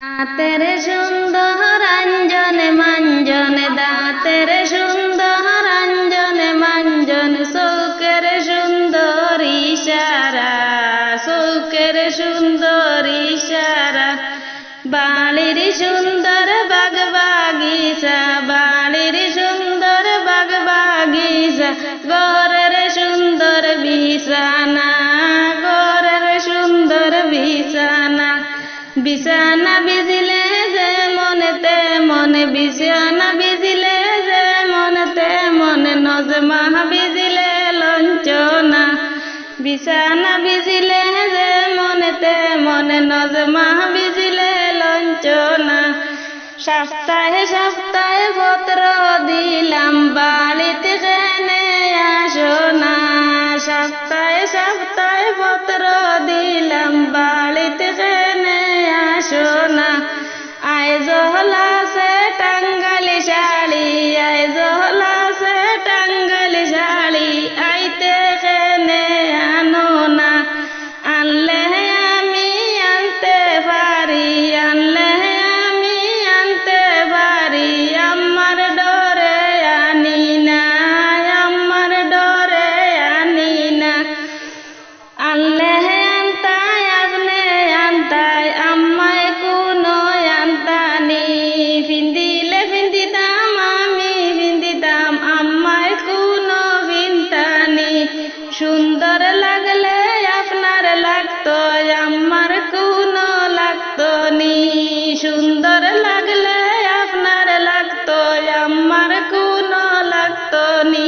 দাঁতের সুন্দর আঞ্জনে মাঞ্জনে, দাঁতের সুন্দর আঞ্জনে মাঞ্জনে, চৌকের সুন্দর ইশারা, চৌকের সুন্দর ইশারা। বাড়ির সুন্দর বাগ বাগিচা, বাড়ির সুন্দর বাগ বাগিচা, ঘরের সুন্দর বিছানা, ঘরের সুন্দর বিছানা। বিছানা বিজিলে যে মনে তেমন, বিছানা বিজিলে যে মনে তেমন, নজমা বিজিলে লঞ্চনা। বিছানা বিজিলে যে মনে তেমন, নজমা বিজিলে লঞ্চনা। সপ্তাহে সপ্তাহে পত্র দিলাম, বাড়িতে কেনে আসো না। সপ্তাহে সপ্তাহে পত্র দিলাম, বাড়িতে কেনে আসো না। আইজল আছে টাঙ্গালি শাড়ি, আইজল আছে টাঙ্গালি শাড়ি, আইতে কেনে আনো না। আনলে আমি আনতে পারি, আনলে আমি আনতে পারি, আমার ডরে আনি না, আমার ডরে আনি না। আনলে আনতাই আপনি আনতাই, আমায় কোনো আনতানি। ফিন্দিলে ফিন্দিতাম আমি ফিন্দিতাম, আমায় কোনো ফিনতানি। সুন্দর লাগলে আপনার লাগতো, আমার কোনো লাগতো নি। সুন্দর লাগলে আপনার লাগতো, আমার কোনো লাগতো নি।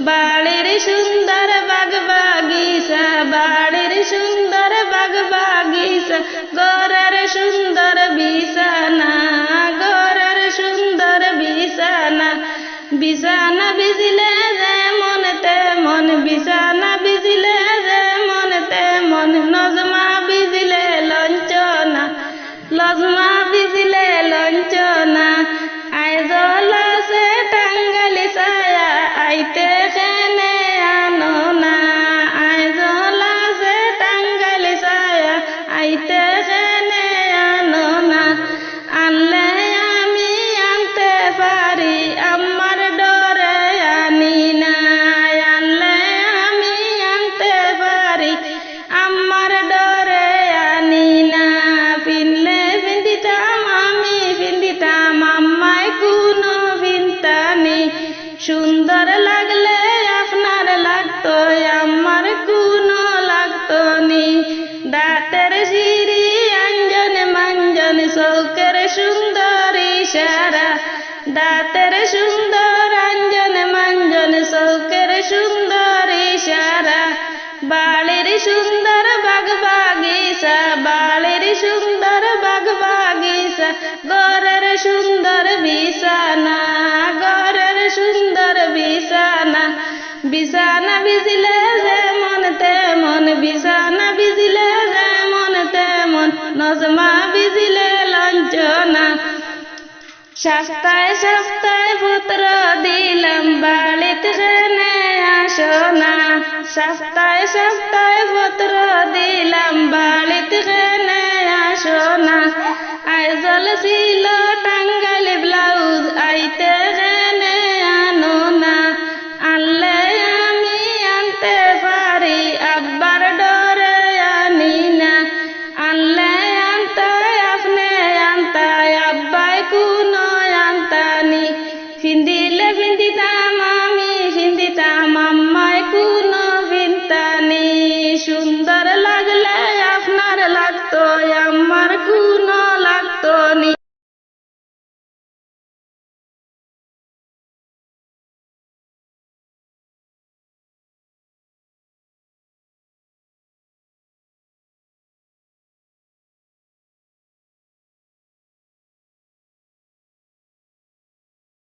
বাড়ির সুন্দর বাগ বাগিচা, বাড়ির সুন্দর বাগ বাগিচা, ঘরের সুন্দর বিছানা, ঘরের সুন্দর বিছানা। বিছানা বিজিলে যেমন তেমন, বিছানা বিজিলে যেমন তেমন, নজমা বিজিলে লঞ্চনা, লজমা বিজিলে লঞ্চনা। আইজল আছে টাঙ্গালি ছায়া, আইতে কেনে আনো না। আইজল আছে টাঙ্গালি ছায়া, আইতে কেনে আনো না। আনলে আমি আনতে পারি, আমার ডরে আনি না। আনলে আমি আনতে পারি, আমার ডরে আনি না। ফিনলে ফিন্দিতাম আমি ফিন্দিতাম, আমায় কোনো ফিনতানি। সুন্দর লাগলে আপনার লাগতো, আমার কোনো লাগতো নি। দাঁতের সিঁড়ি আঞ্জনে মাঞ্জনে, চৌকের সুন্দর ইশারা। দাঁতের সুন্দর আঞ্জনে মাঞ্জনে, চৌকের সুন্দর ইশারা। বাড়ির সুন্দর বাগ বাগিচা, বাড়ির সুন্দর বাগ বাগিচা, ঘরের সুন্দর বিছানা, ঘরের সুন্দর বিছানা। বিছানা বিজিলে যেমন তেমন, বিছানা বিজিলে যেমন তেমন, নজমা বিজিলে লঞ্চনা। সপ্তাহে সপ্তাহে পত্র দিলাম, বাড়িতে কেনে আসো না। সপ্তাহে সপ্তাহে পত্র দিলাম, বাড়িতে কেনে আসো না। আইজল ছিল